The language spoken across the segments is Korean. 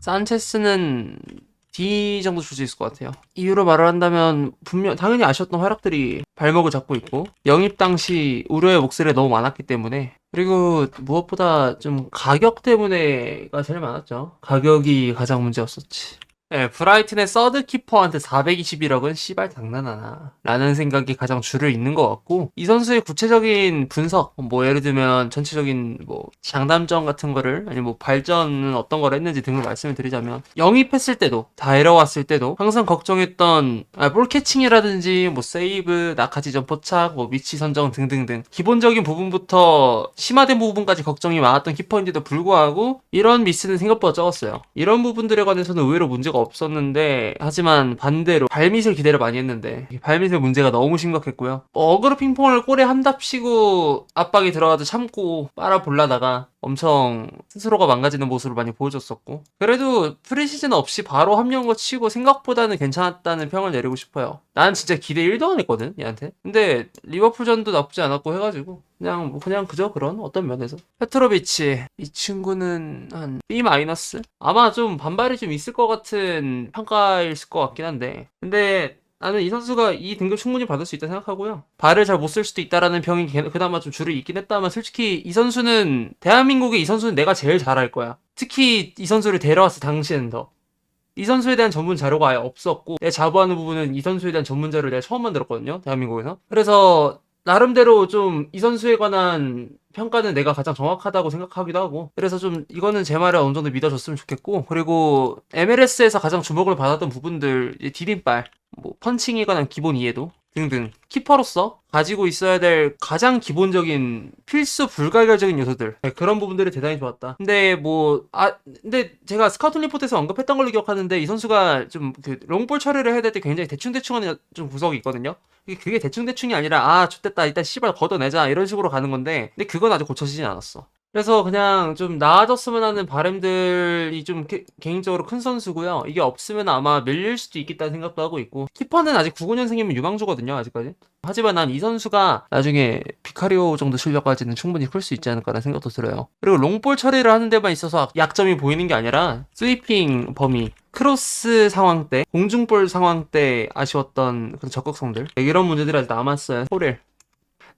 산체스는 D 정도 줄 수 있을 것 같아요. 이유로 말을 한다면 당연히 아쉬웠던 활약들이 발목을 잡고 있고 영입 당시 우려의 목소리가 너무 많았기 때문에, 그리고 무엇보다 좀 가격 때문에가 제일 많았죠. 가격이 가장 문제였었지. 네, 브라이튼의 서드 키퍼한테 420억은 씨발 장난하나 라는 생각이 가장 줄을 잇는 것 같고, 이 선수의 구체적인 분석, 뭐 예를 들면 전체적인 뭐 장단점 같은 거를, 아니 뭐 발전은 어떤 걸 했는지 등을 말씀을 드리자면, 영입했을 때도 데려왔을 때도 항상 걱정했던 볼 캐칭이라든지 뭐 세이브, 낙하 지점 포착, 뭐 위치 선정 등등등 기본적인 부분부터 심화된 부분까지 걱정이 많았던 키퍼인데도 불구하고 이런 미스는 생각보다 적었어요. 이런 부분들에 관해서는 의외로 문제가 없었는데, 하지만 반대로 발밑을 기대를 많이 했는데 발밑의 문제가 너무 심각했고요. 어그로 핑퐁을 골에 한답시고 압박이 들어가도 참고 빨아볼라다가 엄청 스스로가 망가지는 모습을 많이 보여줬었고, 그래도 프리시즌 없이 바로 합류한 거 치고 생각보다는 괜찮았다는 평을 내리고 싶어요. 난 진짜 기대 1도 안 했거든 얘한테. 근데 리버풀전도 나쁘지 않았고 해가지고 그냥 그저 그런 어떤 면에서. 페트로비치, 이 친구는 한 B 마이너스? 아마 좀 반발이 좀 있을 것 같은 평가일 것 같긴 한데, 근데 나는 이 선수가 이 등급 충분히 받을 수 있다 생각하고요. 발을 잘 못 쓸 수도 있다라는 평이 그나마 좀 줄을 잇긴 했다만, 솔직히 이 선수는 대한민국의 이 선수는 내가 제일 잘할 거야. 특히 이 선수를 데려왔을 당시에는 더. 이 선수에 대한 전문 자료가 아예 없었고, 내가 자부하는 부분은 이 선수에 대한 전문 자료를 내가 처음 만들었거든요, 대한민국에서. 그래서 나름대로 좀 이 선수에 관한 평가는 내가 가장 정확하다고 생각하기도 하고, 그래서 좀 이거는 제 말에 어느 정도 믿어줬으면 좋겠고, 그리고 MLS에서 가장 주목을 받았던 부분들, 디딤발, 뭐 펀칭에 관한 기본 이해도 등등, 키퍼로서 가지고 있어야 될 가장 기본적인 필수 불가결적인 요소들, 네, 그런 부분들이 대단히 좋았다. 근데 제가 스카우팅 리포트에서 언급했던 걸로 기억하는데, 이 선수가 좀 그 롱볼 처리를 해야 될 때 굉장히 대충대충하는 좀 구석이 있거든요. 그게 대충대충이 아니라 좋됐다 일단 씨발 걷어내자 이런 식으로 가는 건데, 근데 그건 아직 고쳐지진 않았어. 그래서 그냥 좀 나아졌으면 하는 바람들이 좀 개인적으로 큰 선수고요. 이게 없으면 아마 밀릴 수도 있겠다는 생각도 하고 있고, 키퍼는 아직 99년생이면 유망주거든요 아직까지. 하지만 난 이 선수가 나중에 비카리오 정도 실력까지는 충분히 클 수 있지 않을까라는 생각도 들어요. 그리고 롱볼 처리를 하는 데만 있어서 약점이 보이는 게 아니라 스위핑 범위, 크로스 상황 때, 공중볼 상황 때 아쉬웠던 그런 적극성들, 이런 문제들이 아직 남았어요. 코릴.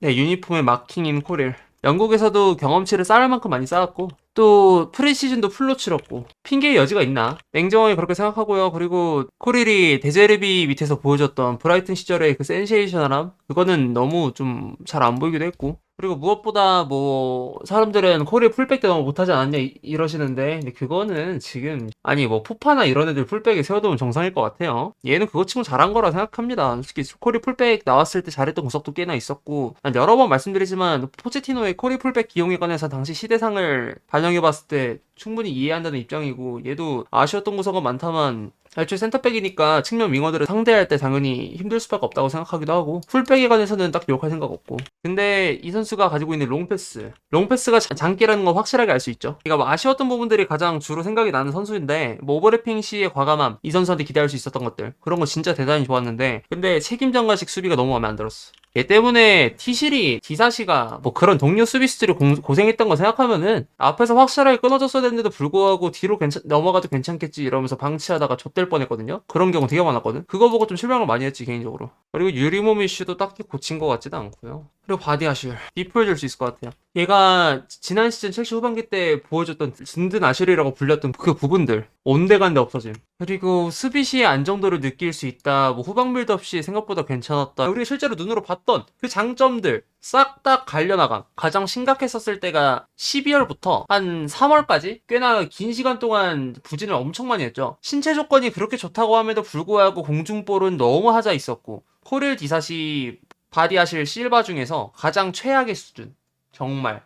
네, 유니폼의 마킹인 코릴. 영국에서도 경험치를 쌓을 만큼 많이 쌓았고, 또 프리시즌도 풀로 치렀고, 핑계의 여지가 있나? 냉정하게 그렇게 생각하고요. 그리고 코릴이 데제르비 밑에서 보여줬던 브라이튼 시절의 그 센세이셔널함, 그거는 너무 좀 잘 안 보이기도 했고, 그리고 무엇보다 뭐 사람들은 코릴 풀백 때 너무 못하지 않았냐 이러시는데, 근데 그거는 지금 뭐 포파나 이런 애들 풀백에 세워두면 정상일 것 같아요. 얘는 그거 치고 잘한 거라 생각합니다. 솔직히 코릴 풀백 나왔을 때 잘했던 구석도 꽤나 있었고, 난 여러 번 말씀드리지만 포체티노의 코릴 풀백 기용에 관해서 당시 시대상을 반영해봤을 때 충분히 이해한다는 입장이고, 얘도 아쉬웠던 구석은 많다만 애초에 센터백이니까 측면 윙어들을 상대할 때 당연히 힘들 수밖에 없다고 생각하기도 하고, 풀백에 관해서는 딱 욕할 생각 없고. 근데 이 선수가 가지고 있는 롱패스가 장기라는 건 확실하게 알 수 있죠. 그러니까 뭐 아쉬웠던 부분들이 가장 주로 생각이 나는 선수인데, 뭐 오버래핑 시의 과감함, 이 선수한테 기대할 수 있었던 것들, 그런 거 진짜 대단히 좋았는데, 근데 책임전가식 수비가 너무 마음에 안 들었어. 얘 때문에 티실이, 디사시가 뭐 그런 동료 수비수들이 고생했던 거 생각하면은 앞에서 확실하게 끊어졌어야 됐는데도 불구하고 뒤로 넘어가도 괜찮겠지 이러면서 방치하다가 좆될 뻔했거든요. 그런 경우 되게 많았거든. 그거 보고 좀 실망을 많이 했지 개인적으로. 그리고 유리몸 이슈도 딱히 고친 것 같지도 않고요. 그리고 바디아슐 디프해줄 수 있을 것 같아요. 얘가 지난 시즌 첼시 후반기 때 보여줬던 든든 아슐이라고 불렸던 그 부분들 온데간데 없어짐. 그리고 수비 시의 안정도를 느낄 수 있다, 뭐 후방 빌드업 시 생각보다 괜찮았다, 우리가 실제로 눈으로 봤던 그 장점들 싹 다 갈려나감. 가장 심각했었을 때가 12월부터 한 3월까지 꽤나 긴 시간 동안 부진을 엄청 많이 했죠. 신체 조건이 그렇게 좋다고 함에도 불구하고 공중볼은 너무 하자 있었고, 코릴 디사시 바디아실 실바 중에서 가장 최악의 수준. 정말.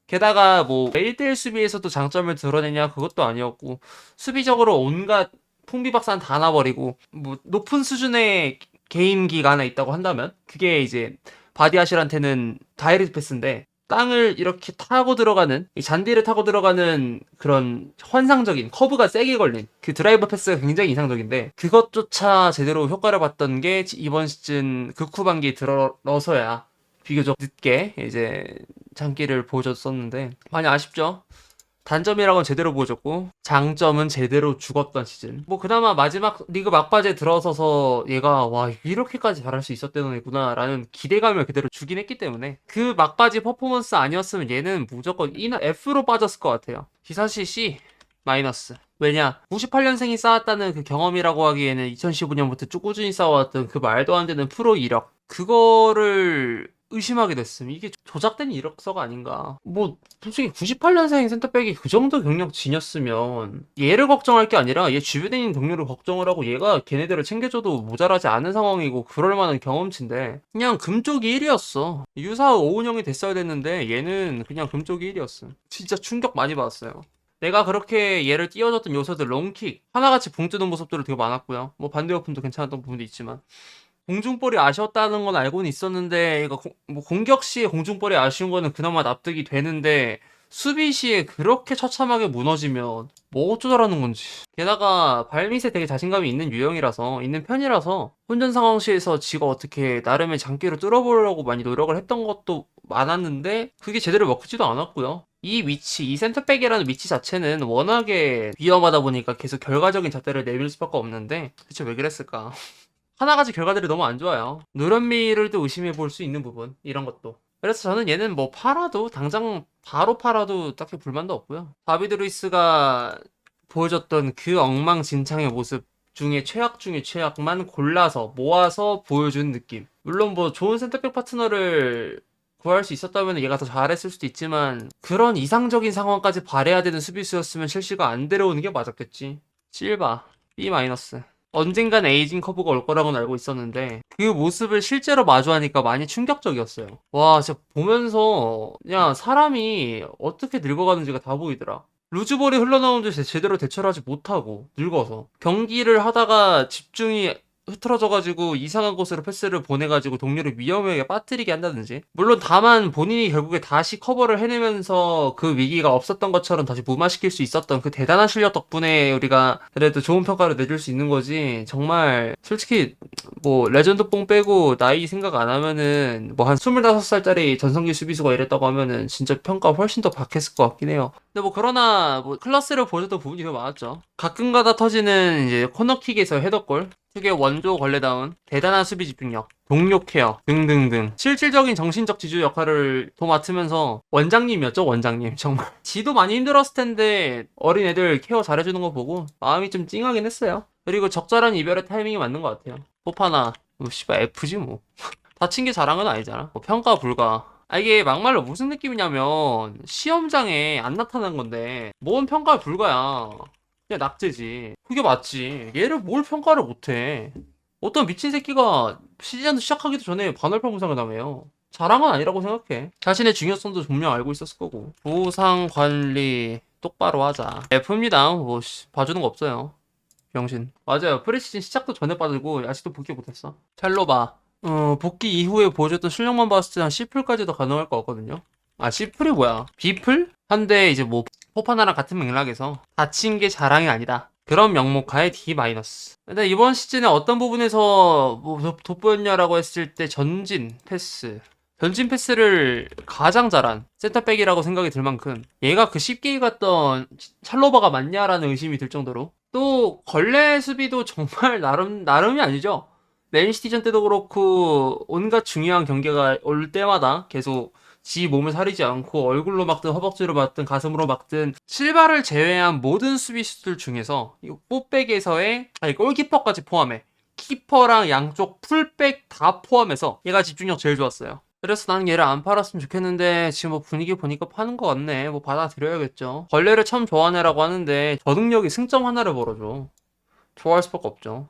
게다가 뭐 1대1 수비에서도 장점을 드러내냐 그것도 아니었고, 수비적으로 온갖 풍비박산 다 놔버리고, 뭐 높은 수준의 개인기가 하나 있다고 한다면 그게 이제 바디아실한테는 다이렉트 패스인데, 땅을 이렇게 타고 들어가는, 이 잔디를 타고 들어가는 그런 환상적인 커브가 세게 걸린 그 드라이버 패스가 굉장히 이상적인데, 그것조차 제대로 효과를 봤던 게 이번 시즌 극후반기에 들어서야 비교적 늦게 이제 장기를 보여줬었는데 많이 아쉽죠. 단점이라고는 제대로 보여줬고 장점은 제대로 죽었던 시즌. 뭐 그나마 마지막 리그 막바지에 들어서서 얘가 와 이렇게까지 잘할 수 있었던 애구나 라는 기대감을 그대로 주긴 했기 때문에 그 막바지 퍼포먼스 아니었으면 얘는 무조건 E나 F로 빠졌을 것 같아요. 기사시 C 마이너스. 왜냐 98년생이 쌓았다는 그 경험이라고 하기에는 2015년부터 쭉 꾸준히 쌓아왔던 그 말도 안 되는 프로 이력 그거를 의심하게 됐음. 이게 조작된 이력서가 아닌가. 뭐 솔직히 98년생 센터백이 그 정도 경력 지녔으면 얘를 걱정할 게 아니라 얘 주변에 있는 동료를 걱정을 하고 얘가 걔네들을 챙겨줘도 모자라지 않은 상황이고 그럴 만한 경험치인데 그냥 금쪽이 1위였어. 유사우 오은영이 됐어야 됐는데 얘는 그냥 금쪽이 1위였어. 진짜 충격 많이 받았어요. 내가 그렇게 얘를 띄워줬던 요소들 롱킥 하나같이 붕 뜨는 모습들이 되게 많았고요. 뭐 반대오픈도 괜찮았던 부분도 있지만 공중볼이 아쉬웠다는 건 알고는 있었는데 이거 뭐 공격 시에 공중볼이 아쉬운 거는 그나마 납득이 되는데 수비 시에 그렇게 처참하게 무너지면 뭐 어쩌자라는 건지. 게다가 발밑에 되게 자신감이 있는 유형이라서 있는 편이라서 혼전 상황 시에서 지가 어떻게 나름의 장기를 뚫어보려고 많이 노력을 했던 것도 많았는데 그게 제대로 먹히지도 않았고요. 이 위치, 이 센터백이라는 위치 자체는 워낙에 위험하다 보니까 계속 결과적인 잣대를 내밀 수밖에 없는데 대체 왜 그랬을까? 하나같이 결과들이 너무 안 좋아요. 누런미를 또 의심해 볼 수 있는 부분 이런 것도. 그래서 저는 얘는 뭐 팔아도 당장 바로 팔아도 딱히 불만도 없고요. 다비드 루이스가 보여줬던 그 엉망진창의 모습 중에 최악 중에 최악만 골라서 모아서 보여준 느낌. 물론 뭐 좋은 센터백 파트너를 구할 수 있었다면 얘가 더 잘했을 수도 있지만 그런 이상적인 상황까지 발해야 되는 수비수였으면 첼시가 안 데려오는 게 맞았겠지. 실바 B-. 언젠간 에이징 커브가 올 거라고는 알고 있었는데 그 모습을 실제로 마주하니까 많이 충격적이었어요. 와 진짜 보면서 그냥 사람이 어떻게 늙어가는지가 다 보이더라. 루즈볼이 흘러나오는데 제대로 대처를 하지 못하고 늙어서 경기를 하다가 집중이 흐트러져가지고 이상한 곳으로 패스를 보내가지고 동료를 위험하게 빠뜨리게 한다든지 물론 다만 본인이 결국에 다시 커버를 해내면서 그 위기가 없었던 것처럼 다시 무마시킬 수 있었던 그 대단한 실력 덕분에 우리가 그래도 좋은 평가를 내줄 수 있는 거지. 정말 솔직히 뭐 레전드 뽕 빼고 나이 생각 안 하면은 뭐 한 25살짜리 전성기 수비수가 이랬다고 하면은 진짜 평가 훨씬 더 박했을 것 같긴 해요. 근데 뭐 그러나 뭐 클래스를 보여줬던 부분이 더 많았죠. 가끔가다 터지는 이제 코너킥에서 헤더골, 특유의 원조 걸레다운, 대단한 수비 집중력, 동료 케어 등등등 실질적인 정신적 지주 역할을 도 맡으면서 원장님이었죠. 원장님 정말 지도 많이 힘들었을 텐데 어린 애들 케어 잘해주는 거 보고 마음이 좀 찡하긴 했어요. 그리고 적절한 이별의 타이밍이 맞는 것 같아요. 포파나 뭐 씨발 F지 뭐 다친 게 자랑은 아니잖아. 뭐 평가 불가. 아 이게 막말로 무슨 느낌이냐면 시험장에 안 나타난 건데 뭔 평가 불가야. 그냥 낙제지. 그게 맞지. 얘를 뭘 평가를 못해. 어떤 미친 새끼가 시즌 시작하기도 전에 반월평 부상을 당해요. 자랑은 아니라고 생각해. 자신의 중요성도 분명 알고 있었을 거고. 보상 관리 똑바로 하자. F입니다. 뭐 봐주는 거 없어요. 병신. 맞아요. 프리시즌 시작도 전에 빠지고 아직도 복귀 못했어. 찰로바. 복귀 이후에 보여줬던 실력만 봤을 때 한 C풀까지도 가능할 것 같거든요. 아, C풀이 뭐야? B풀? 한데 이제 뭐 포파나랑 같은 맥락에서 다친 게 자랑이 아니다. 그런 명목하에 D-. 근데 이번 시즌에 어떤 부분에서 뭐 돋보였냐라고 했을 때 전진 패스를 가장 잘한 센터백이라고 생각이 들 만큼 얘가 그 쉽게 갔던 찰로바가 맞냐라는 의심이 들 정도로 또 걸레 수비도 정말 나름이 아니죠. 맨시티전 때도 그렇고 온갖 중요한 경기가 올 때마다 계속 지 몸을 사리지 않고 얼굴로 막든 허벅지로 막든 가슴으로 막든 실바를 제외한 모든 수비수들 중에서 이 풋백에서의 아니 골키퍼까지 포함해 키퍼랑 양쪽 풀백 다 포함해서 얘가 집중력 제일 좋았어요. 그래서 나는 얘를 안 팔았으면 좋겠는데 지금 뭐 분위기 보니까 파는 것 같네. 뭐 받아들여야겠죠. 걸레를 참 좋아하네라고 하는데 저능력이 승점 하나를 벌어줘. 좋아할 수밖에 없죠.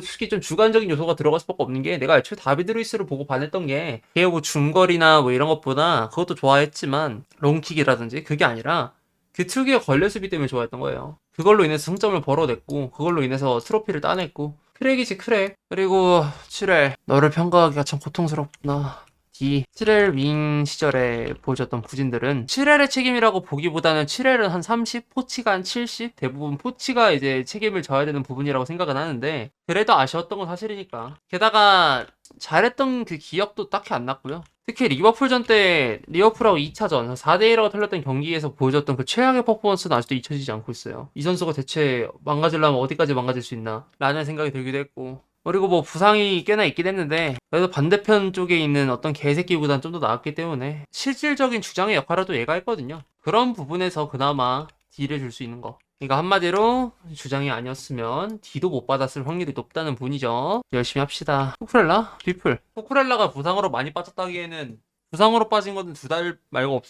솔직히 좀 주관적인 요소가 들어갈 수밖에 없는 게 내가 애초에 다비드 루이스를 보고 반했던 게 걔 뭐 중거리나 뭐 이런 것보다 그것도 좋아했지만 롱킥이라든지 그게 아니라 그 특유의 걸레 수비 때문에 좋아했던 거예요. 그걸로 인해서 승점을 벌어냈고 그걸로 인해서 트로피를 따냈고 크랙이지 크랙. 그리고 7회 너를 평가하기가 참 고통스럽구나. D 7엘 윙 시절에 보여줬던 부진들은 7엘의 책임이라고 보기보다는 7엘은 한 30, 포치가 한 70, 대부분 포치가 이제 책임을 져야 되는 부분이라고 생각은 하는데 그래도 아쉬웠던 건 사실이니까. 게다가 잘했던 그 기억도 딱히 안 났고요. 특히 리버풀전 때 리버풀하고 2차전 4대1하고 털렸던 경기에서 보여줬던 그 최악의 퍼포먼스는 아직도 잊혀지지 않고 있어요. 이 선수가 대체 망가지려면 어디까지 망가질 수 있나 라는 생각이 들기도 했고, 그리고 뭐 부상이 꽤나 있긴 했는데 그래도 반대편 쪽에 있는 어떤 개새끼보다는 좀 더 나았기 때문에 실질적인 주장의 역할을 또 얘가 했거든요. 그런 부분에서 그나마 D를 줄 수 있는 거. 그러니까 한마디로 주장이 아니었으면 D도 못 받았을 확률이 높다는 분이죠. 열심히 합시다. 쿠쿠렐라? 비플. 쿠쿠렐라가 부상으로 많이 빠졌다기에는 부상으로 빠진 건 2달 말고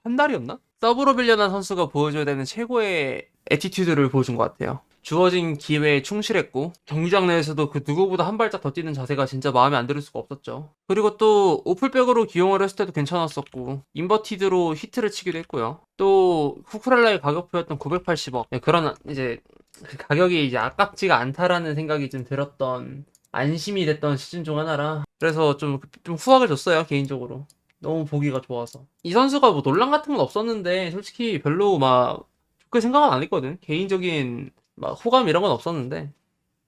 한 달이었나? 서브로 빌려난 선수가 보여줘야 되는 최고의 애티튜드를 보여준 것 같아요. 주어진 기회에 충실했고 경기장 내에서도 그 누구보다 한 발짝 더 뛰는 자세가 진짜 마음에 안 들을 수가 없었죠. 그리고 또 오플백으로 기용을 했을 때도 괜찮았었고 인버티드로 히트를 치기도 했고요. 또 쿠쿠렐라의 가격표였던 980억 그런 이제 그 가격이 이제 아깝지가 않다라는 생각이 좀 들었던, 안심이 됐던 시즌 중 하나라 그래서 좀 후각을 줬어요 개인적으로. 너무 보기가 좋아서. 이 선수가 뭐 논란 같은 건 없었는데 솔직히 별로 막 좋게 생각은 안 했거든. 개인적인 막 호감 이런 건 없었는데,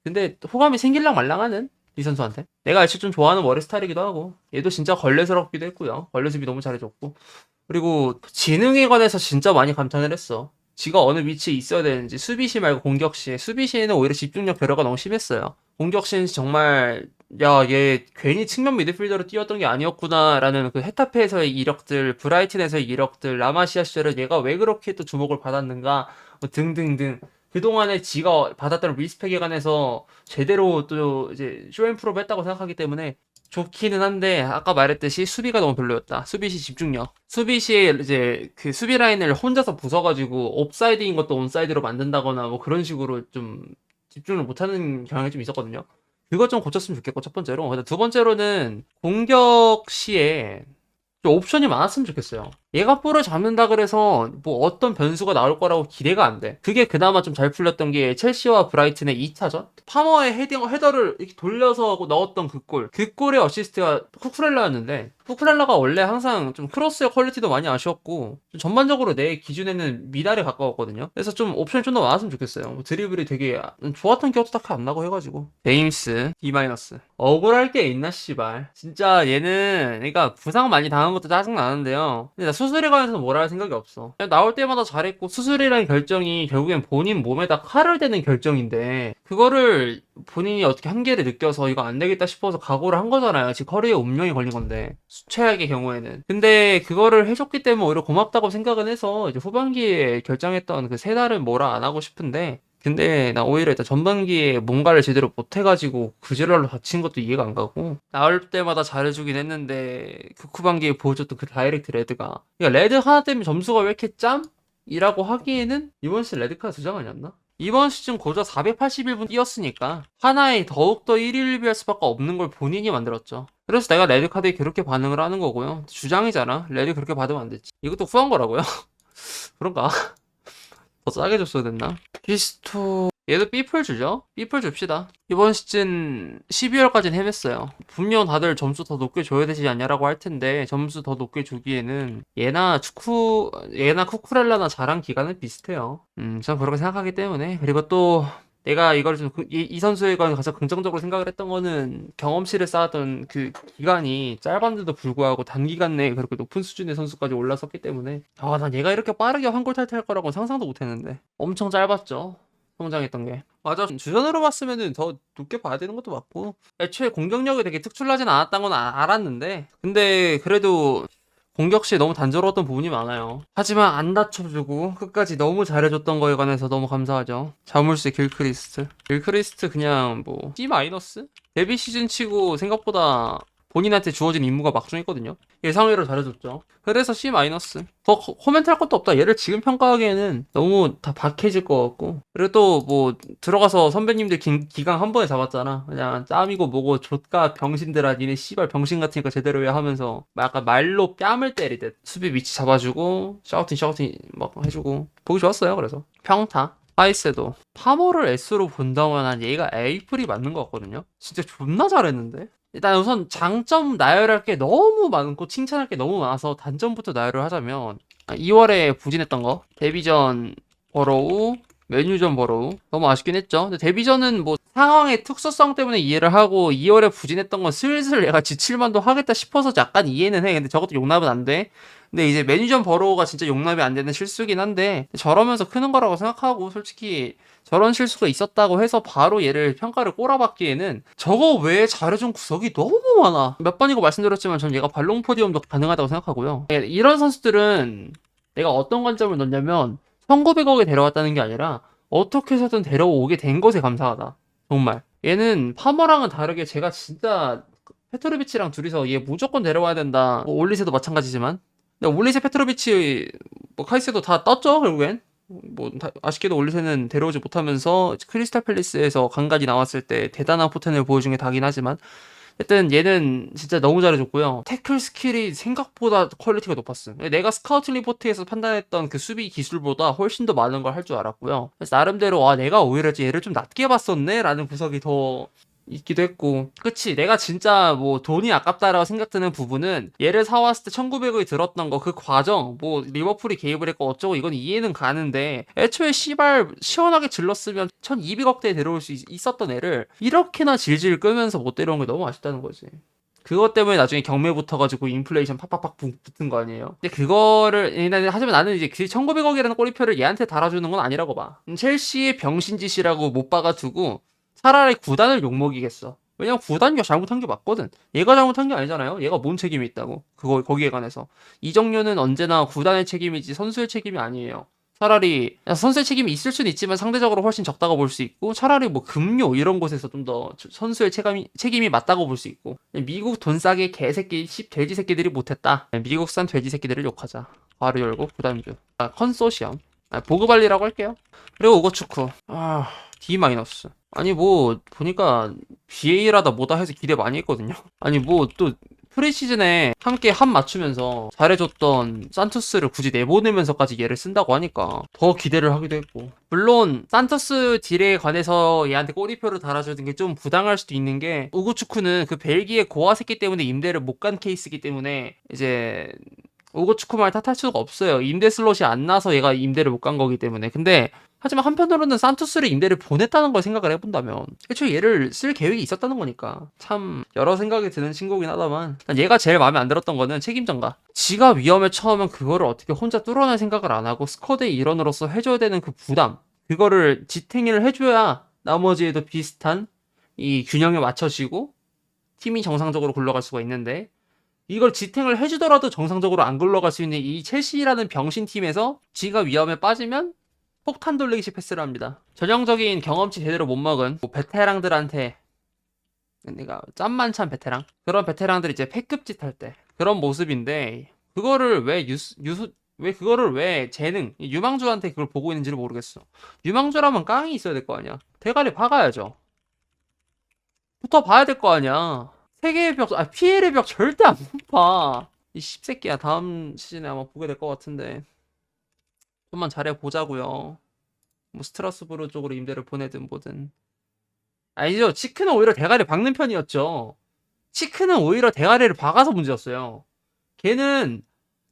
근데 호감이 생길랑 말랑하는 이 선수한테 내가 애초에 좀 좋아하는 머리 스타일이기도 하고, 얘도 진짜 걸레스럽기도 했고요. 걸레 수비 너무 잘해줬고, 그리고 지능에 관해서 진짜 많이 감탄을 했어. 지가 어느 위치에 있어야 되는지, 수비시 말고 공격시. 수비시에는 오히려 집중력 결여가 너무 심했어요. 공격시는 정말 야, 얘 괜히 측면 미드필더로 뛰었던 게 아니었구나라는 그 헤타페에서의 이력들, 브라이튼에서의 이력들, 라마시아 시절에 얘가 왜 그렇게 또 주목을 받았는가, 뭐 등등등. 그동안에 지가 받았던 리스펙에 관해서 제대로 또 이제 쇼앤프로브 했다고 생각하기 때문에 좋기는 한데, 아까 말했듯이 수비가 너무 별로였다. 수비시 집중력. 수비시에 이제 그 수비 라인을 혼자서 부숴가지고 옵사이드인 것도 온사이드로 만든다거나 뭐 그런 식으로 좀 집중을 못하는 경향이 좀 있었거든요. 그것 좀 고쳤으면 좋겠고, 첫 번째로. 근데 두 번째로는 공격 시에 좀 옵션이 많았으면 좋겠어요. 얘가 볼을 잡는다 그래서 뭐 어떤 변수가 나올 거라고 기대가 안 돼. 그게 그나마 좀 잘 풀렸던 게 첼시와 브라이튼의 2차전? 파머의 헤더를 이렇게 돌려서 하고 넣었던 그 골. 그 골의 어시스트가 쿠쿠렐라였는데, 쿠쿠렐라가 원래 항상 좀 크로스의 퀄리티도 많이 아쉬웠고 좀 전반적으로 내 기준에는 미달에 가까웠거든요. 그래서 좀 옵션이 좀 더 많았으면 좋겠어요. 뭐 드리블이 되게 좋았던 기억도 딱히 안 나고 해가지고. 제임스 D-. 억울할 게 있나 씨발. 진짜 얘는 그러니까 부상 많이 당한 것도 짜증 나는데요. 근데 나 수술에 관해서는 뭐라 할 생각이 없어. 그냥 나올 때마다 잘했고, 수술이라는 결정이 결국엔 본인 몸에다 칼을 대는 결정인데 그거를 본인이 어떻게 한계를 느껴서 이거 안 되겠다 싶어서 각오를 한 거잖아요. 지금 커리어 운명이 걸린 건데, 최악의 경우에는. 근데 그거를 해줬기 때문에 오히려 고맙다고 생각은 해서 이제 후반기에 결정했던 그 3달은 뭐라 안 하고 싶은데, 근데 나 오히려 일단 전반기에 뭔가를 제대로 못해가지고 구제랄로 다친 것도 이해가 안 가고, 나올 때마다 잘해주긴 했는데 그 후반기에 보여줬던 그 다이렉트 레드가, 그러니까 레드 하나 때문에 점수가 왜 이렇게 짬? 이라고 하기에는 이번 시즌 레드카드 2장 아니었나? 이번 시즌 고작 481분 뛰었으니까 하나에 더욱더 1위를 비할 수밖에 없는 걸 본인이 만들었죠. 그래서 내가 레드카드에 그렇게 반응을 하는 거고요. 주장이잖아. 레드 그렇게 받으면 안 됐지. 이것도 후한 거라고요? 그런가? 더 싸게 줬어야 됐나? 피스토 얘도 삐풀 주죠? 삐풀 줍시다. 이번 시즌 12월까지는 헤맸어요. 분명 다들 점수 더 높게 줘야 되지 않냐라고 할 텐데, 점수 더 높게 주기에는 얘나 쿠쿠렐라나 잘한 기간은 비슷해요. 전 그렇게 생각하기 때문에. 그리고 또 내가 이걸 좀 이 선수에 관해 가장 긍정적으로 생각을 했던 거는, 경험치를 쌓았던 그 기간이 짧았는데도 불구하고 단기간 내에 그렇게 높은 수준의 선수까지 올라섰기 때문에, 난 얘가 이렇게 빠르게 환골 탈퇴할 거라고는 상상도 못 했는데 엄청 짧았죠. 성장했던 게. 맞아. 주전으로 봤으면은 더 높게 봐야 되는 것도 맞고, 애초에 공격력이 되게 특출나진 않았다는 건 알았는데, 근데 그래도 공격 시에 너무 단조로웠던 부분이 많아요. 하지만 안 다쳐주고 끝까지 너무 잘해줬던 거에 관해서 너무 감사하죠. 자물쇠 길크리스트 그냥 뭐 C-? 데뷔 시즌 치고 생각보다 본인한테 주어진 임무가 막중했거든요. 예상외로 잘해줬죠. 그래서 C-. 더 코멘트 할 것도 없다. 얘를 지금 평가하기에는 너무 다 박해질 것 같고, 그리고 또 뭐 들어가서 선배님들 기강 한 번에 잡았잖아. 그냥 짬이고 뭐고 좆가 병신들아, 니네 씨발 병신 같으니까 제대로 해 하면서 막 약간 말로 뺨을 때리듯 수비 위치 잡아주고 샤우팅 막 해주고 보기 좋았어요. 그래서 평타. 하이세도 파머를 S로 본다고 난 얘가 에이플이 맞는 것 같거든요. 진짜 존나 잘했는데? 일단 우선 장점 나열할 게 너무 많고 칭찬할 게 너무 많아서 단점부터 나열을 하자면 2월에 부진했던 거 데뷔전 버로우 메뉴전 버로우 너무 아쉽긴 했죠. 근데 데뷔전은 뭐 상황의 특수성 때문에 이해를 하고 2월에 부진했던 건 슬슬 얘가 지칠만도 하겠다 싶어서 약간 이해는 해. 근데 저것도 용납은 안 돼. 근데 이제 메뉴전 버로우가 진짜 용납이 안 되는 실수긴 한데 저러면서 크는 거라고 생각하고 솔직히 저런 실수가 있었다고 해서 바로 얘를 평가를 꼬라박기에는 저거 외에 잘해준 구석이 너무 많아. 몇 번이고 말씀드렸지만 전 얘가 발롱 포디움도 가능하다고 생각하고요. 이런 선수들은 내가 어떤 관점을 넣냐면 1900억에 데려왔다는 게 아니라 어떻게 해서든 데려오게 된 것에 감사하다. 정말. 얘는 파머랑은 다르게 제가 진짜 페트로비치랑 둘이서 얘 무조건 데려와야 된다. 뭐 올리세도 마찬가지지만. 근데 올리세 페트로비치 뭐 카이세도 다 떴죠 결국엔. 뭐 아쉽게도 올리세는 데려오지 못하면서 크리스탈 팰리스에서 강간이 나왔을 때 대단한 포텐을 보여준 게 다긴 하지만 하여튼 얘는 진짜 너무 잘해줬고요. 태클 스킬이 생각보다 퀄리티가 높았음. 내가 스카우팅 리포트에서 판단했던 그 수비 기술보다 훨씬 더 많은 걸 할 줄 알았고요. 그래서 나름대로 내가 오히려 얘를 좀 낮게 봤었네 라는 구석이 더 있기도 했고. 그치, 내가 진짜 뭐 돈이 아깝다라고 생각드는 부분은 얘를 사왔을 때 1900억이 들었던 거 그 과정 뭐 리버풀이 개입을 했고 어쩌고 이건 이해는 가는데 애초에 씨발 시원하게 질렀으면 1200억대에 데려올 수 있었던 애를 이렇게나 질질 끄면서 못 데려온 게 너무 아쉽다는 거지. 그것 때문에 나중에 경매 붙어가지고 인플레이션 팍팍팍 붙은 거 아니에요. 근데 그거를 하지만 나는 이제 그 1900억이라는 꼬리표를 얘한테 달아주는 건 아니라고 봐. 첼시의 병신짓이라고 못 박아두고 차라리 구단을 욕먹이겠어. 왜냐면 구단이 잘못한 게 맞거든. 얘가 잘못한 게 아니잖아요. 얘가 뭔 책임이 있다고. 거기에 관해서. 이정료는 언제나 구단의 책임이지 선수의 책임이 아니에요. 차라리 선수의 책임이 있을 수는 있지만 상대적으로 훨씬 적다고 볼 수 있고 차라리 뭐 금료 이런 곳에서 좀 더 선수의 책임이 맞다고 볼 수 있고 미국 돈 싸게 개새끼 돼지 새끼들이 못했다. 미국산 돼지 새끼들을 욕하자. 바로 열고 구단주. 컨소시엄. 보그발리라고 할게요. 그리고 오거축구. D 마이너스. 아니 뭐 보니까 BA라다 뭐다 해서 기대 많이 했거든요. 아니 뭐 또 프리시즌에 함께 합 맞추면서 잘해줬던 산토스를 굳이 내보내면서까지 얘를 쓴다고 하니까 더 기대를 하기도 했고. 물론 산토스 딜에 관해서 얘한테 꼬리표를 달아주는 게 좀 부당할 수도 있는 게 우구축구는 그 벨기에 고아 새끼 때문에 임대를 못 간 케이스이기 때문에 이제 오고축구말 탓할 수가 없어요. 임대 슬롯이 안 나서 얘가 임대를 못 간 거기 때문에. 근데 하지만 한편으로는 산투스를 임대를 보냈다는 걸 생각을 해본다면 애초에 얘를 쓸 계획이 있었다는 거니까 참 여러 생각이 드는 친구긴 하다만 얘가 제일 마음에 안 들었던 거는 책임전가. 지가 위험에 처하면 그거를 어떻게 혼자 뚫어낼 생각을 안 하고 스쿼드의 일원으로서 해줘야 되는 그 부담, 그거를 지탱이를 해줘야 나머지에도 비슷한 이 균형에 맞춰지고 팀이 정상적으로 굴러갈 수가 있는데 이걸 지탱을 해주더라도 정상적으로 안 굴러갈 수 있는 이 첼시라는 병신팀에서 지가 위험에 빠지면 폭탄 돌리기식 패스를 합니다. 전형적인 경험치 제대로 못 먹은 뭐 베테랑들한테 내가 짬만 찬 베테랑 그런 베테랑들이 이제 패급짓 할 때 그런 모습인데 그거를 왜 재능 유망주한테 그걸 보고 있는지를 모르겠어. 유망주라면 깡이 있어야 될 거 아니야. 대가리 박아야죠. 붙어 봐야 될 거 아니야. 세계의 벽, PL의 벽 절대 안 봐. 이 씹새끼야. 다음 시즌에 아마 보게 될 것 같은데. 좀만 잘해보자고요. 뭐 스트라스부르 쪽으로 임대를 보내든 뭐든. 아니죠. 치크는 오히려 대가리 박는 편이었죠. 치크는 오히려 대가리를 박아서 문제였어요. 걔는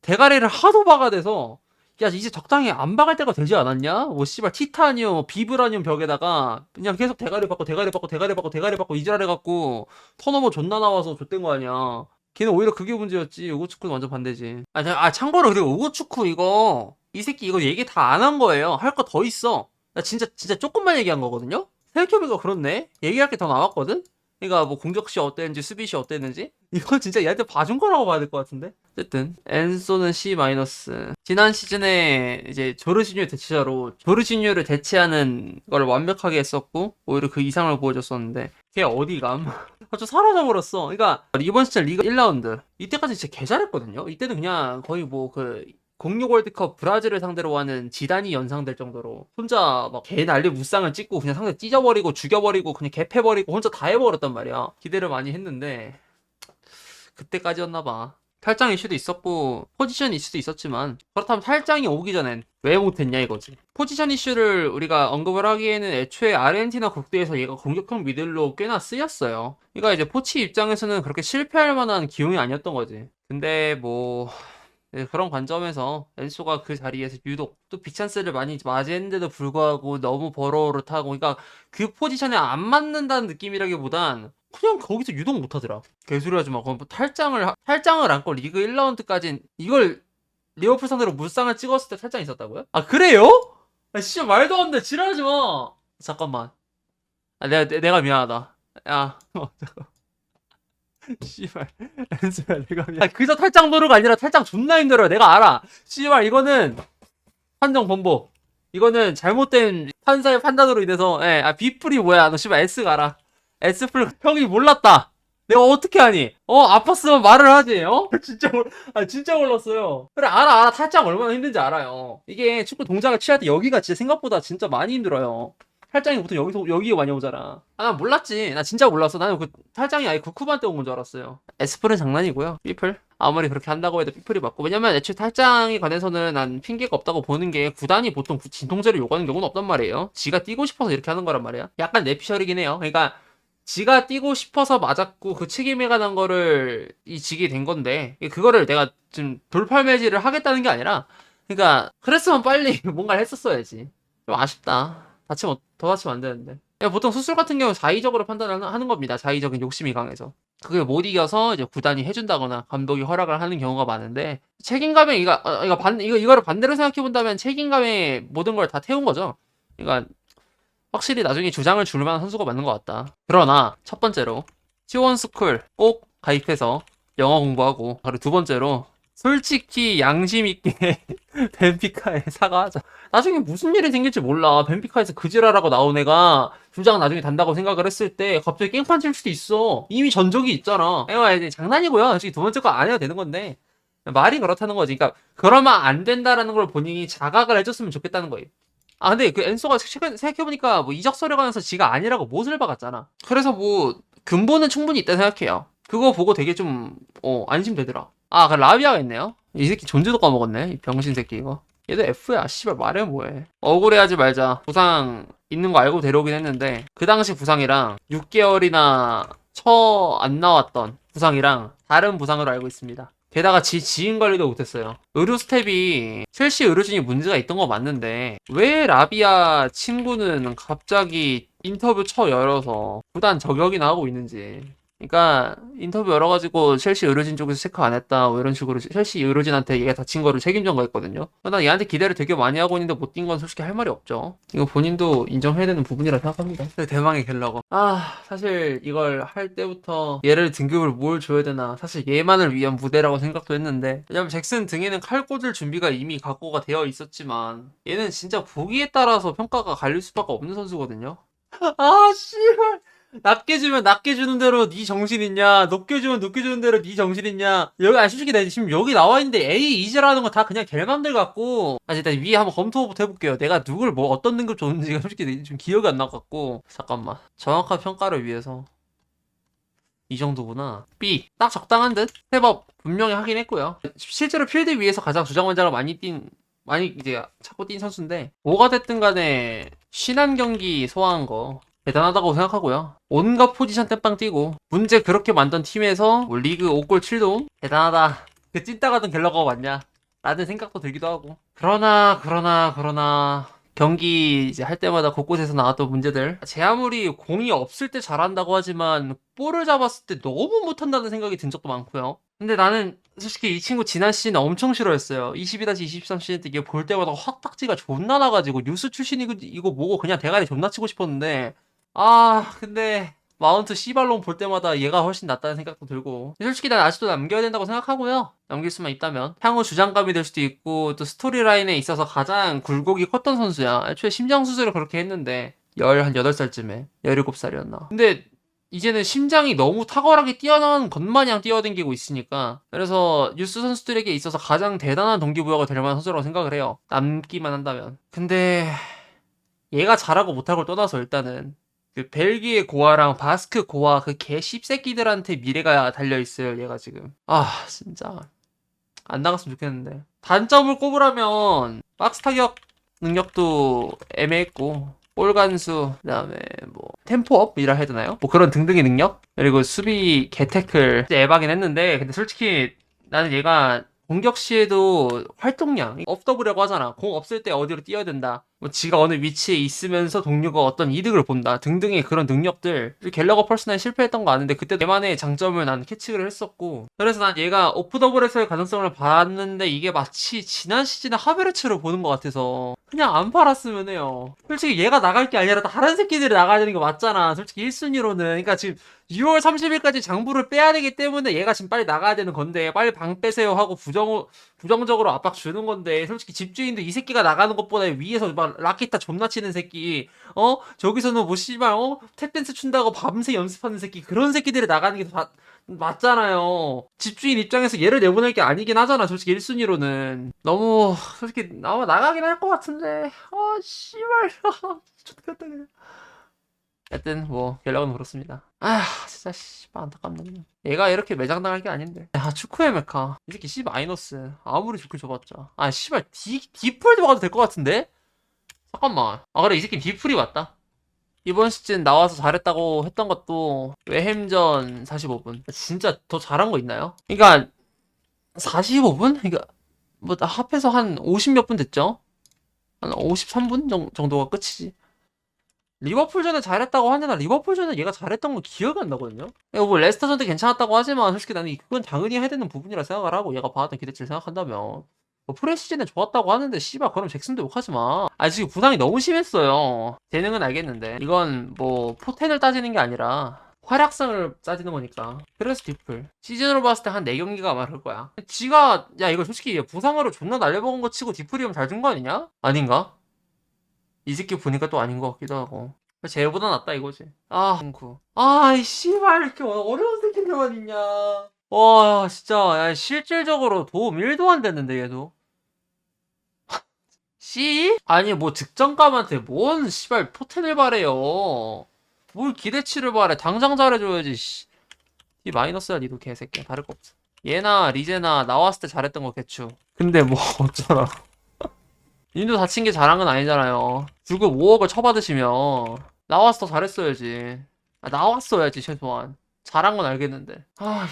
대가리를 하도 박아대서 야 이제 적당히 안 박을 때가 되지 않았냐? 뭐 씨발 티타늄, 뭐 비브라늄 벽에다가 그냥 계속 대가리 박고 이지랄 해갖고 턴오버 존나 나와서 좆된 거 아니야. 걔는 오히려 그게 문제였지. 오고축구는 완전 반대지. 참고로 그리고 오고축구 이거 이 새끼 이거 얘기 다 안 한 거예요. 할 거 더 있어. 나 진짜 조금만 얘기한 거거든요. 생각해보니까 그렇네. 얘기할 게 더 남았거든. 그러니까 뭐 공격시 어땠는지 수비시 어땠는지 이건 진짜 얘한테 봐준 거라고 봐야 될 것 같은데. 어쨌든 엔소는 C-. 지난 시즌에 이제 조르시뉴 대체자로 조르시뉴를 대체하는 걸 완벽하게 했었고 오히려 그 이상을 보여줬었는데 걔 어디감? 아주 사라져버렸어. 그러니까 이번 시즌 리그 1라운드 이때까지 진짜 개 잘했거든요. 이때는 그냥 거의 뭐 그 06 월드컵 브라질을 상대로 하는 지단이 연상될 정도로 혼자 막 개 난리 무쌍을 찍고 그냥 상대 찢어버리고 죽여버리고 그냥 개패버리고 혼자 다 해버렸단 말이야. 기대를 많이 했는데 그때까지였나봐. 탈장 이슈도 있었고 포지션 이슈도 있었지만 그렇다면 탈장이 오기 전엔 왜 못했냐 이거지. 포지션 이슈를 우리가 언급을 하기에는 애초에 아르헨티나 국대에서 얘가 공격형 미들로 꽤나 쓰였어요. 그러니까 이제 포치 입장에서는 그렇게 실패할 만한 기용이 아니었던 거지. 근데 뭐 네, 그런 관점에서 엔소가 그 자리에서 유독 또 빅찬스를 많이 맞이했는데도 불구하고 너무 버러우릇하고 그러니까 그 포지션에 안 맞는다는 느낌이라기보단 그냥 거기서 유독 못하더라. 개소리 하지 마. 그럼 뭐 탈장을 안고 리그 1라운드까진 이걸 리버풀 상대로 물상을 찍었을 때 탈장이 있었다고요? 아 그래요? 아 진짜 말도 안 돼. 지랄하지 마. 잠깐만. 아 내가 미안하다. 야. 씨발 엔소야 내가 미안. 그저 탈장 도루가 아니라 탈장 존나 힘들어요. 내가 알아. 씨발 이거는 판정 번복. 이거는 잘못된 판사의 판단으로 인해서 B풀이 뭐야. 너 씨발 S 가라. S풀 형이 몰랐다. 내가 어떻게 하니? 아팠으면 말을 하지. 진짜 몰랐어요. 그래 알아. 탈장 얼마나 힘든지 알아요. 이게 축구 동작을 취할 때 여기가 진짜 생각보다 진짜 많이 힘들어요. 탈장이 보통 여기가 많이 오잖아. 난 몰랐지. 나 진짜 몰랐어. 나는 그 탈장이 아예 쿠쿠반 때 온 건 줄 알았어요. S풀은 장난이고요. B풀? 아무리 그렇게 한다고 해도 B풀이 맞고. 왜냐면 애초에 탈장에 관해서는 난 핑계가 없다고 보는 게 구단이 보통 진통제를 요구하는 경우는 없단 말이에요. 지가 뛰고 싶어서 이렇게 하는 거란 말이야. 약간 내피셜이긴 해요. 그러니까 지가 뛰고 싶어서 맞았고 그 책임에 관한 거를 지게 된 건데 그거를 내가 좀 돌팔매질을 하겠다는 게 아니라 그러니까 그랬으면 빨리 뭔가를 했었어야지. 좀 아쉽다. 더 다치면 안 되는데. 보통 수술 같은 경우 자의적으로 판단하는 겁니다. 자의적인 욕심이 강해서. 그게 못 이겨서 이제 구단이 해준다거나 감독이 허락을 하는 경우가 많은데 책임감에 이거를 반대로 생각해 본다면 책임감에 모든 걸 다 태운 거죠. 그러니까 확실히 나중에 주장을 줄 만한 선수가 맞는 것 같다. 그러나 첫 번째로 T1스쿨 꼭 가입해서 영어 공부하고 그리고 두 번째로 솔직히 양심 있게 벤피카에 사과하자. 나중에 무슨 일이 생길지 몰라. 벤피카에서 그지랄하고 나온 애가 주장 나중에 단다고 생각을 했을 때 갑자기 깽판 칠 수도 있어. 이미 전적이 있잖아. 장난이고요. 솔직히 두 번째 거 안 해도 되는 건데 말이 그렇다는 거지. 그러니까 그러면 안 된다라는 걸 본인이 자각을 해줬으면 좋겠다는 거예요. 근데 그 엔소가 최근 생각해보니까 뭐 이적설에 관해서 지가 아니라고 못을 박았잖아. 그래서 뭐 근본은 충분히 있다 생각해요. 그거 보고 되게 좀 안심되더라. 그 라비아가 있네요. 이 새끼 존재도 까먹었네. 이 병신 새끼 이거. 얘도 F야. 씨발 말해 뭐해. 억울해하지 말자. 부상 있는 거 알고 데려오긴 했는데 그 당시 부상이랑 6개월이나 안 나왔던 부상이랑 다른 부상으로 알고 있습니다. 게다가 지인 관리도 못했어요. 의료 스텝이 첼시 의료진이 문제가 있던 거 맞는데 왜 라비아 친구는 갑자기 인터뷰 열어서 구단 저격이나 하고 있는지. 그러니까 인터뷰 열어가지고 첼시 의료진 쪽에서 체크 안 했다 뭐 이런 식으로 첼시 의료진한테 얘가 다친 거를 책임전 거였거든요. 난 얘한테 기대를 되게 많이 하고 있는데 못 뛴 건 솔직히 할 말이 없죠. 이거 본인도 인정해야 되는 부분이라 생각합니다. 대망의 갤러거. 사실 이걸 할 때부터 얘를 등급을 뭘 줘야 되나 사실 얘만을 위한 무대라고 생각도 했는데 왜냐면 잭슨 등에는 칼 꽂을 준비가 이미 각오가 되어 있었지만 얘는 진짜 보기에 따라서 평가가 갈릴 수밖에 없는 선수거든요. 씨발. 낮게 주면 낮게 주는 대로 네 정신 있냐? 높게 주면 높게 주는 대로 네 정신 있냐? 솔직히 나 지금 여기 나와 있는데 A 이제라는 거 다 그냥 걔맘들 같고 일단 위에 한번 검토부터 해볼게요. 내가 누굴 어떤 등급 줬는지가 솔직히 좀 기억이 안 나갖고 잠깐만 정확한 평가를 위해서 이 정도구나. B 딱 적당한 듯. 스텝업 분명히 하긴 했고요. 실제로 필드 위에서 가장 주장 원자가 많이 이제 찾고 뛴 선수인데 뭐가 됐든 간에 신한 경기 소화한 거 대단하다고 생각하고요. 온갖 포지션 땜빵 뛰고 문제 그렇게 만든 팀에서 뭐 리그 5골 7도 대단하다. 그 찐따가던 갤러거가 맞냐? 라는 생각도 들기도 하고. 그러나 경기 이제 할 때마다 곳곳에서 나왔던 문제들. 제 아무리 공이 없을 때 잘한다고 하지만 볼을 잡았을 때 너무 못한다는 생각이 든 적도 많고요. 근데 나는 솔직히 이 친구 지난 시즌 엄청 싫어했어요. 22-23 시즌 때 이게 볼 때마다 확 딱지가 존나 나가지고 뉴스 출신 이거 보고 그냥 대가리 존나 치고 싶었는데 근데 마운트 씨발론 볼 때마다 얘가 훨씬 낫다는 생각도 들고 솔직히 난 아직도 남겨야 된다고 생각하고요. 남길 수만 있다면 향후 주장감이 될 수도 있고 또 스토리라인에 있어서 가장 굴곡이 컸던 선수야. 애초에 심장 수술을 그렇게 했는데 한 8살쯤에 17살이었나. 근데 이제는 심장이 너무 탁월하게 뛰어난 것마냥 뛰어댕기고 있으니까 그래서 뉴스 선수들에게 있어서 가장 대단한 동기부여가 될 만한 선수라고 생각을 해요. 남기만 한다면. 근데 얘가 잘하고 못하고를 떠나서 일단은 그 벨기에 고아랑 바스크 고아 그 개 씹새끼들한테 미래가 달려있어요 얘가 지금. 아 진짜 안 나갔으면 좋겠는데. 단점을 꼽으라면 박스 타격 능력도 애매했고 볼 간수 그다음에 뭐 템포업이라 해야 되나요? 뭐 그런 등등의 능력 그리고 수비 개태클 진짜 에바긴 했는데 근데 솔직히 나는 얘가 공격 시에도 활동량 업더블이라고 하잖아. 공 없을 때 어디로 뛰어야 된다. 뭐 지가 어느 위치에 있으면서 동료가 어떤 이득을 본다 등등의 그런 능력들. 갤러거 펄스나에 실패했던 거 아는데 그때 얘만의 장점을 난 캐치를 했었고 그래서 난 얘가 오프더블에서의 가능성을 봤는데 이게 마치 지난 시즌에 하베르츠를 보는 것 같아서 그냥 안 팔았으면 해요. 솔직히 얘가 나갈 게 아니라 다른 새끼들이 나가야 되는 거 맞잖아. 솔직히 1순위로는. 그러니까 지금 6월 30일까지 장부를 빼야 되기 때문에 얘가 지금 빨리 나가야 되는 건데 빨리 방 빼세요 하고 부정적으로 압박 주는 건데 솔직히 집주인도 이 새끼가 나가는 것보다 위에서 막 라키타 존나 치는 새끼 저기서는 뭐 씨발 탭댄스 춘다고 밤새 연습하는 새끼 그런 새끼들이 나가는 게 맞잖아요. 집주인 입장에서 얘를 내보낼 게 아니긴 하잖아. 솔직히 1순위로는 너무 솔직히 나가긴 할 것 같은데 씨발 좋겠다 그냥. 하여튼 뭐 갤러그는 그렇습니다. 진짜 씨발 안타깝네 그냥. 얘가 이렇게 매장당할 게 아닌데. 축구의 메카 이 새끼 C 마이너스 아무리 좋게 줘봤자 씨발 디플도 막아도 될 것 같은데. 잠깐만 그래 이 새끼 디플이 맞다. 이번 시즌 나와서 잘했다고 했던 것도 웨햄전 45분 진짜 더 잘한 거 있나요? 그러니까 45분? 그러니까 뭐 합해서 한 50 몇 분 됐죠? 한 53분 정도가 끝이지. 리버풀전에 잘했다고 하는데 나 리버풀전에 얘가 잘했던 거 기억이 안 나거든요. 뭐 레스터전 때 괜찮았다고 하지만 솔직히 나는 그건 당연히 해야 되는 부분이라 생각을 하고 얘가 받았던 기대치를 생각한다면 뭐 프레시즌에 좋았다고 하는데 씨발 그럼 잭슨도 욕하지 마. 지금 부상이 너무 심했어요. 재능은 알겠는데 이건 뭐 포텐을 따지는 게 아니라 활약상을 따지는 거니까. 그래서 디플 시즌으로 봤을 때 한 4경기가 아마 그럴 거야. 지가 이거 솔직히 부상으로 존나 날려먹은 거 치고 디플이면 잘 준 거 아니냐? 아닌가? 이 새끼 보니까 또 아닌 것 같기도 하고. 쟤보다 낫다 이거지. 홍구. 이 씨발 이렇게 어려운 새끼들만 있냐. 와 진짜 실질적으로 도움 1도 안 됐는데 얘도. C? 아니 뭐 득점감한테 뭔 씨발 포텐을 바래요. 뭘 기대치를 바래. 당장 잘해줘야지. 이 마이너스야 니도 개새끼야. 다를 거 없어. 얘나 리제나 나왔을 때 잘했던 거 개추. 근데 뭐 어쩌라. 님도 다친 게 잘한 건 아니잖아요. 주급 5억을 쳐받으시면 나와서 더 잘했어야지. 나왔어야지 최소한. 잘한 건 알겠는데.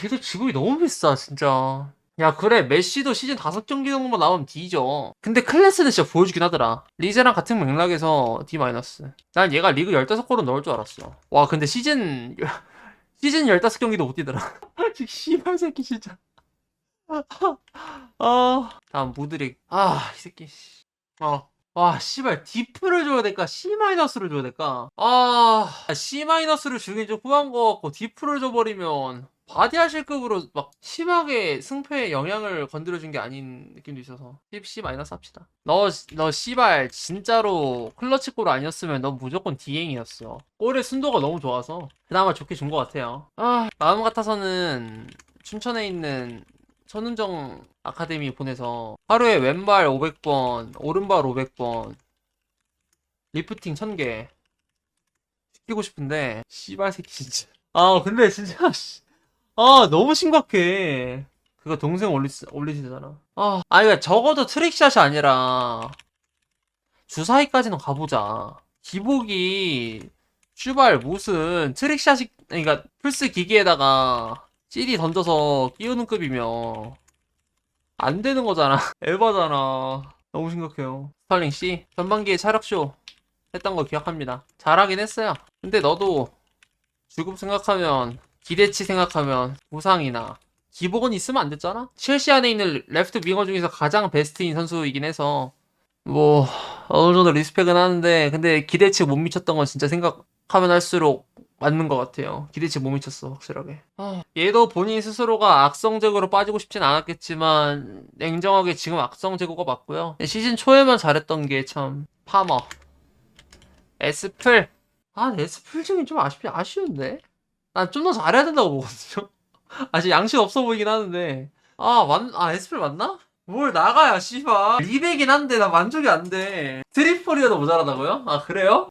얘도 지급이 너무 비싸 진짜. 야 그래 메시도 시즌 5경기 정도만 나오면 D죠. 근데 클래스는 진짜 보여주긴 하더라. 리제랑 같은 맥락에서 D-. 난 얘가 리그 15골은 넣을 줄 알았어. 와 근데 시즌 15경기도 못 뛰더라. 씨발 새끼 진짜. 다음 무드릭. 이 새끼. 와, 씨발, 디프를 줘야 될까? C-를 줘야 될까? C-를 주긴 좀 후한 거 같고, 디프를 줘버리면, 바디하실 급으로 막 심하게 승패에 영향을 건드려준 게 아닌 느낌도 있어서. C- 합시다. 너 씨발, 진짜로 클러치골 아니었으면 넌 무조건 D행이었어. 골의 순도가 너무 좋아서. 그나마 좋게 준 것 같아요. 마음 같아서는 춘천에 있는 천운정 아카데미 보내서 하루에 왼발 500번, 오른발 500번, 리프팅 1000개 시키고 싶은데, 씨발 새끼 진짜. 근데 진짜, 너무 심각해. 그거 동생 올리시잖아. 그러니까 적어도 트릭샷이 아니라, 주사위까지는 가보자. 기복이, 슈발 무슨 트릭샷이, 그러니까 플스 기기에다가, CD 던져서 끼우는 급이며, 안 되는 거잖아. 에바잖아. 너무 심각해요. 스팔링 C 전반기에 차력쇼 했던 거 기억합니다. 잘하긴 했어요. 근데 너도 주급 생각하면 기대치 생각하면 부상이나 기복은 있으면 안 됐잖아. 첼시 안에 있는 레프트 윙어 중에서 가장 베스트인 선수이긴 해서 뭐 어느 정도 리스펙은 하는데 근데 기대치 못 미쳤던 건 진짜 생각하면 할수록 맞는 것 같아요. 기대치 못 미쳤어 확실하게. 얘도 본인 스스로가 악성 제고로 빠지고 싶진 않았겠지만 냉정하게 지금 악성 제고가 맞고요. 시즌 초에만 잘했던 게 참 파머 에스플 에스플 중에 좀 아쉬운데 난 좀 더 잘해야 된다고 보거든요. 아직 양심 없어 보이긴 하는데 에스플 맞나? 뭘 나가야 씨발 리베긴 한데 나 만족이 안돼. 트리플이어도 모자라다고요? 그래요?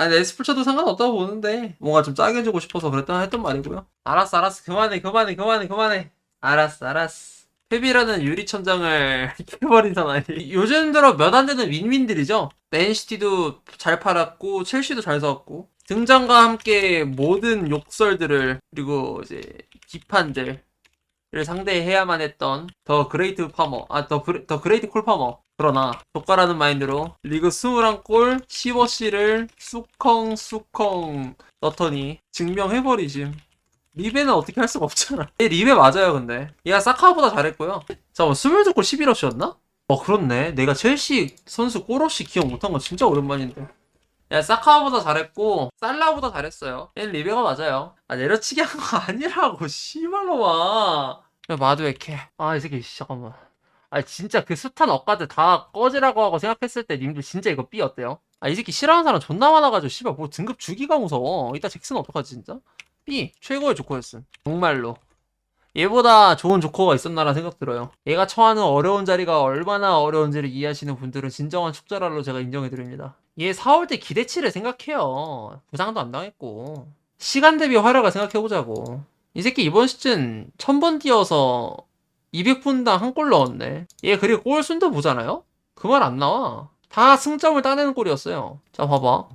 아니 에스플 쳐도 상관없다고 보는데 뭔가 좀 짜게 주고 싶어서 했던 말이고요. 알았어 그만해. 알았어. 페비라는 유리천장을 깨버린 상황이 요즘 들어 몇 안 되는 윈윈들이죠. 맨시티도 잘 팔았고 첼시도 잘 사왔고 등장과 함께 모든 욕설들을 그리고 이제 비판들을 상대해야만 했던 더 그레이트 파머 더 그레이트 콜 파머. 그러나 조카라는 마인드로 리그 21골 15씨를 쑥컹 넣더니 증명해버리심. 리베는 어떻게 할 수가 없잖아. 얘 리베 맞아요 근데 얘가 사카보다 잘했고요. 잠깐만 22골 11어시였나? 그렇네. 내가 첼시 선수 골어시 기억 못한 건 진짜 오랜만인데. 야 사카보다 잘했고 살라보다 잘했어요. 얘 리베가 맞아요. 내려치기 한 거 아니라고 씨발로마. 야 마두에케 이 새끼 잠깐만. 진짜 그 숱한 억가들 다 꺼지라고 하고 생각했을 때 님들 진짜 이거 B 어때요? 이 새끼 싫어하는 사람 존나 많아가지고 씨발 뭐 등급 주기가 무서워. 이따 잭슨 어떡하지 진짜? B 최고의 조커였음. 정말로 얘보다 좋은 조커가 있었나라는 생각 들어요. 얘가 처하는 어려운 자리가 얼마나 어려운지를 이해하시는 분들은 진정한 축자랄로 제가 인정해드립니다. 얘 4월 때 기대치를 생각해요. 부상도 안 당했고 시간 대비 활약을 생각해보자고. 이 새끼 이번 시즌 1000번 뛰어서 200분당 한 골 넣었네. 얘 그리고 골 순도 보잖아요? 그 말 안 나와. 다 승점을 따내는 골이었어요. 자 봐봐.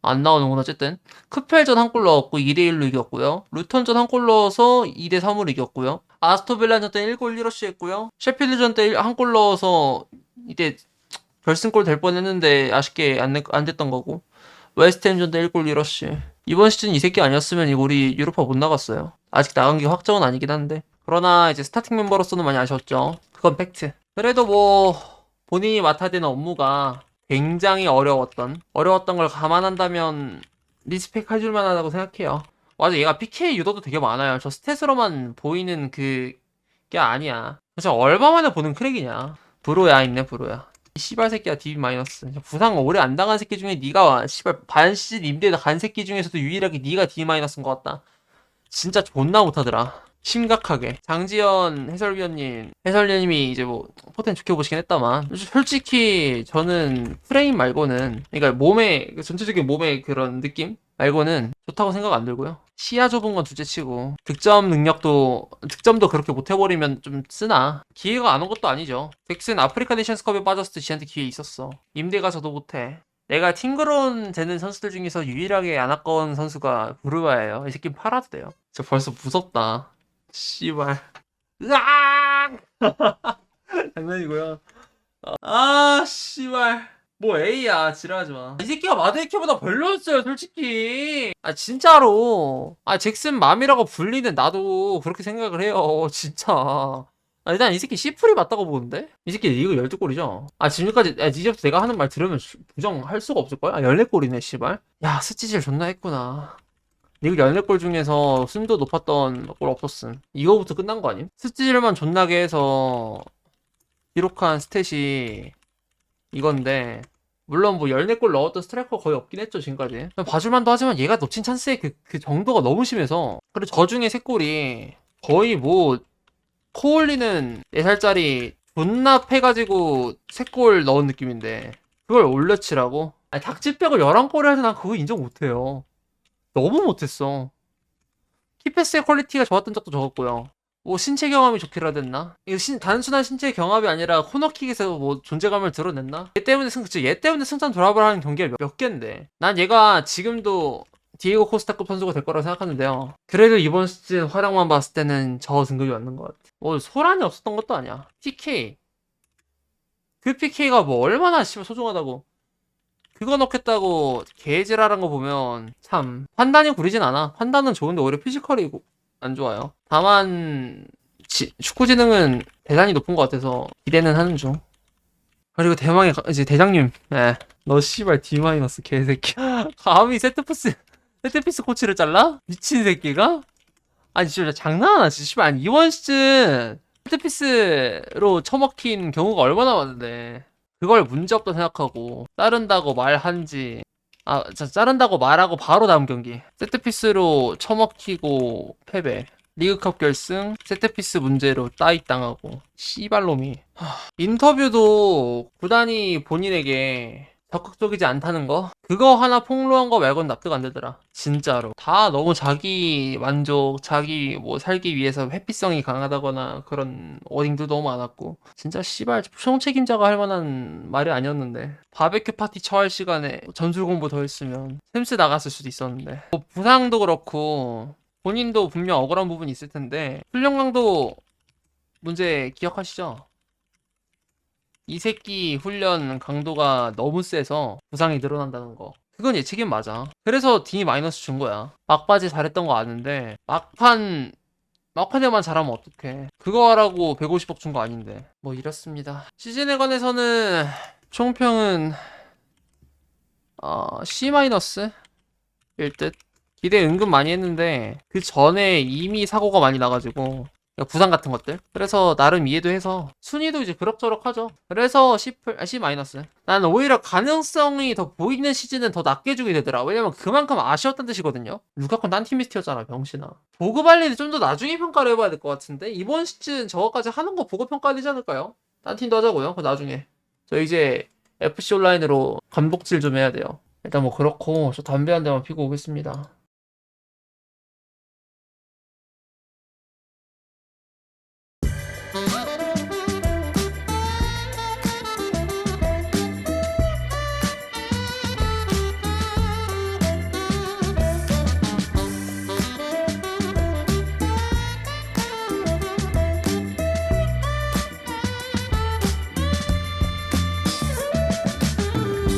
안 나오는구나. 어쨌든 크펠전 한 골 넣었고 2대1로 이겼고요. 루턴전 한 골 넣어서 2대3으로 이겼고요. 아스토빌라전 때 1골 1어시 했고요. 셰필드전 때 한 골 넣어서 이때 결승골 될 뻔했는데 아쉽게 안 됐던 거고. 웨스트햄전 때 1골 1어시. 이번 시즌 이 새끼 아니었으면 이거 우리 유로파 못 나갔어요. 아직 나간 게 확정은 아니긴 한데. 그러나 이제 스타팅 멤버로서는 많이 아쉬웠죠. 그건 팩트. 그래도 뭐 본인이 맡아야 되는 업무가 굉장히 어려웠던 걸 감안한다면 리스펙 해줄 만하다고 생각해요. 맞아, 얘가 PK 유도도 되게 많아요. 저 스탯으로만 보이는 게 아니야. 진짜 얼마만에 보는 크랙이냐. 브로야 있네 브로야. 이 씨발 새끼야 DB 마이너스. 부상 오래 안 당한 새끼 중에 니가 씨발 반 시즌 임대 간 새끼 중에서도 유일하게 니가 D 마이너스인 것 같다. 진짜 존나 못하더라. 심각하게. 장지연 해설위원님이 이제 뭐 포텐 좋게 보시긴 했다만 솔직히 저는 프레임 말고는 그러니까 전체적인 몸의 그런 느낌 말고는 좋다고 생각 안 들고요. 시야 좁은 건 둘째치고 득점도 그렇게 못해버리면 좀 쓰나. 기회가 안 온 것도 아니죠. 잭슨 아프리카 네이션스컵에 빠졌을 때 지한테 기회 있었어. 임대 가서도 못해. 내가 팅그론 되는 선수들 중에서 유일하게 안 아까운 선수가 브루아예요. 이 새끼 팔아도 돼요. 저 벌써 무섭다. 씨발. 으악! 장난이고요. 씨발. 뭐 A야, 지랄하지 마. 이 새끼가 마드에케보다 별로였어요, 솔직히. 진짜로. 잭슨 맘이라고 불리는 나도 그렇게 생각을 해요, 진짜. 일단 이 새끼 C풀이 맞다고 보는데? 이 새끼 리그 12골이죠? 지금까지, 니제부터 내가 하는 말 들으면 부정할 수가 없을걸? 14골이네, 씨발. 야, 스치질 존나 했구나. 리그 14골 중에서 순도 높았던 골 없었음. 이거부터 끝난 거 아님? 스틸만 존나게 해서 기록한 스탯이 이건데 물론 뭐 14골 넣었던 스트라이커 거의 없긴 했죠 지금까지. 봐줄만도 하지만 얘가 놓친 찬스의 그 정도가 너무 심해서. 그리고 저 중에 3골이 거의 뭐 코올리는 4살짜리 존나 패가지고 3골 넣은 느낌인데 그걸 올려치라고? 닥치백을 11골을 해도 난 그거 인정 못해요. 너무 못했어. 키패스의 퀄리티가 좋았던 적도 적었고요. 뭐 신체 경험이 좋기라 됐나? 이거 단순한 신체 경험이 아니라 코너킥에서 뭐 존재감을 드러냈나? 얘 때문에 승산 드랍을 하는 경기가 몇 개인데. 난 얘가 지금도 디에고 코스타급 선수가 될 거라고 생각하는데요. 그래도 이번 시즌 활약만 봤을 때는 저 등급이 맞는 것 같아. 뭐 소란이 없었던 것도 아니야. PK. 그 PK가 뭐 얼마나 소중하다고. 그거 넣겠다고 개지랄한 거 보면 참 판단이 구리진 않아. 판단은 좋은데 오히려 피지컬이 안 좋아요. 다만 축구 지능은 대단히 높은 것 같아서 기대는 하는 중. 그리고 대망의 이제 대장님, 너 씨발 D 마이너스 개새끼. 감히 세트피스 코치를 잘라? 미친 새끼가? 진짜 장난하나? 씨발 이번 시즌 세트피스로 처먹힌 경우가 얼마나 많은데. 그걸 문제없다 생각하고 자른다고 말하고 바로 다음 경기 세트피스로 처먹히고 패배. 리그컵 결승 세트피스 문제로 따잇당하고 씨발놈이. 인터뷰도 구단이 본인에게 적극적이지 않다는 거? 그거 하나 폭로한 거 말고는 납득 안 되더라. 진짜로. 다 너무 자기 만족, 자기 뭐 살기 위해서 회피성이 강하다거나 그런 워딩도 너무 많았고. 진짜 씨발 총책임자가 할 만한 말이 아니었는데. 바베큐 파티 처할 시간에 전술 공부 더 했으면 샘스 나갔을 수도 있었는데. 뭐 부상도 그렇고 본인도 분명 억울한 부분이 있을 텐데 훈련 강도 문제 기억하시죠? 이 새끼 훈련 강도가 너무 세서 부상이 늘어난다는 거. 그건 예측인 맞아. 그래서 D 마이너스 준 거야. 막바지 잘했던 거 아는데 막판에만 잘하면 어떡해. 그거 하라고 150억 준 거 아닌데. 뭐 이렇습니다. 시즌에 관해서는 총평은 C 마이너스 일 듯. 기대 은근 많이 했는데 그 전에 이미 사고가 많이 나가지고 부상 같은 것들. 그래서 나름 이해도 해서 순위도 이제 그럭저럭 하죠. 그래서 C 마이너스. 난 오히려 가능성이 더 보이는 시즌은 더 낮게 주게 되더라. 왜냐면 그만큼 아쉬웠다는 뜻이거든요. 루카쿠는 딴 팀이 스티었잖아, 병신아. 보그 발리는 좀 더 나중에 평가를 해봐야 될 것 같은데 이번 시즌 저거까지 하는 거 보고 평가해야 되지 않을까요? 딴 팀도 하자고요. 그 나중에. 저 이제 FC 온라인으로 감독질 좀 해야 돼요. 일단 뭐 그렇고 저 담배 한 대만 피고 오겠습니다.